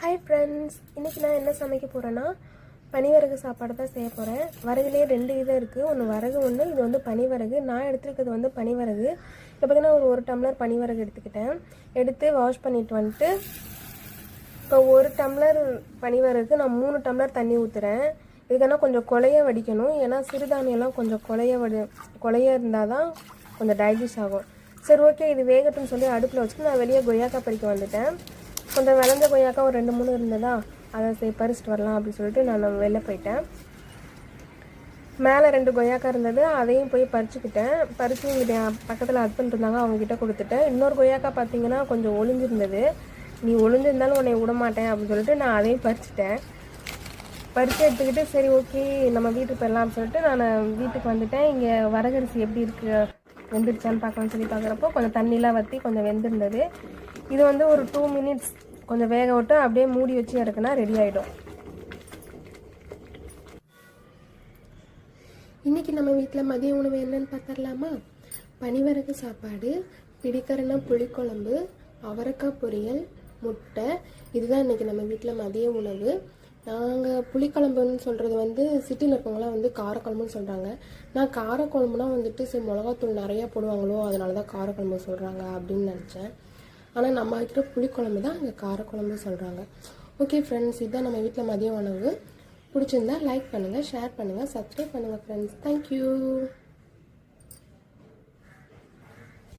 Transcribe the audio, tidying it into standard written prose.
Hi friends, இன்றைக்கி நான் என்ன சமைக்க போகிறேன்னா பனிவரகு சாப்பாடு தான் செய்ய போகிறேன். வரகுலேயே 2 விதம் இருக்குது. ஒன்று வரகு, ஒன்று இது வந்து பனிவரகு. நான் எடுத்துருக்கிறது வந்து பனிவரகு. இப்போ பார்த்தீங்கன்னா ஒரு டம்ளர் பனிவரகு எடுத்துக்கிட்டேன். எடுத்து வாஷ் பண்ணிட்டு வந்துட்டு இப்போ 1 டம்ளர் பனிவரகு நான் 3 டம்ளர் தண்ணி ஊற்றுறேன். இதுக்கான கொஞ்சம் கொலைய வடிக்கணும். ஏன்னா சிறுதானியெல்லாம் கொஞ்சம் கொலைய இருந்தால் தான் கொஞ்சம் டைஜஸ்ட் ஆகும். சரி, ஓகே, இது வேகட்டும்னு சொல்லி அடுப்பில் வச்சுட்டு நான் வெளியே கொய்யாக்காய் பறிக்க வந்துட்டேன். கொஞ்சம் விளைஞ்ச கொய்யாக்காய் ஒரு 2-3 இருந்ததா, அதை பறிச்சுட்டு வரலாம் அப்படின்னு சொல்லிட்டு நான் வெளில போயிட்டேன். மேலே 2 கொய்யாக்காய் இருந்தது, அதையும் போய் பறிச்சுக்கிட்டேன். பறிச்சு இங்கிட்ட பக்கத்தில் ஹஸ்பண்ட் இருந்தாங்க, அவங்ககிட்ட கொடுத்துட்டேன். இன்னொரு கொய்யாக்காய் பார்த்தீங்கன்னா கொஞ்சம் ஒளிஞ்சிருந்தது. நீ ஒளிஞ்சிருந்தாலும் உன்னை விட மாட்டேன் அப்படின்னு சொல்லிட்டு நான் அதையும் பறிச்சுட்டேன். பறித்து எடுத்துக்கிட்டு சரி ஓகே நம்ம வீட்டுக்கு போயிடலாம் அப்படின்னு சொல்லிட்டு நான் வீட்டுக்கு வந்துட்டேன். இங்கே வரகரிசி எப்படி இருக்குது, வெந்துருச்சான்னு பார்க்கலாம்னு சொல்லி பார்க்குறப்போ கொஞ்சம் தண்ணிலாம் வற்றி கொஞ்சம் வெந்திருந்தது. இது வந்து ஒரு 2 மினிட்ஸ் கொஞ்சம் வேக விட்டு அப்படியே மூடி வச்சு இறக்குனா ரெடி ஆகிடும். இன்றைக்கி நம்ம வீட்டில் மதிய உணவு என்னன்னு பார்த்துடலாமா? பனிவரகு சாப்பாடு, பிடிக்கரண புளிக்குழம்பு, அவரைக்காய் பொரியல், முட்டை. இதுதான் இன்றைக்கி நம்ம வீட்டில் மதிய உணவு. நாங்கள் புளிக்குழம்புன்னு சொல்கிறது வந்து சிட்டியில் இருக்கவங்களாம் வந்து காரக்குழம்புன்னு சொல்கிறாங்க. நான் காரக்குழம்புனா வந்துட்டு சரி மிளகாத்தூள் நிறையா போடுவாங்களோ அதனால தான் காரக்குழம்பு சொல்கிறாங்க அப்படின்னு நினச்சேன். ஆனால் நம்ம வைக்கிற புளிக்குழம்பு தான் அங்கே காரக்குழம்பு சொல்கிறாங்க. ஓகே ஃப்ரெண்ட்ஸ், இதுதான் நம்ம வீட்டில் மதிய உணவு. பிடிச்சிருந்தா லைக் பண்ணுங்கள், ஷேர் பண்ணுங்கள், சப்ஸ்கிரைப் பண்ணுங்கள் ஃப்ரெண்ட்ஸ். தேங்க்யூ.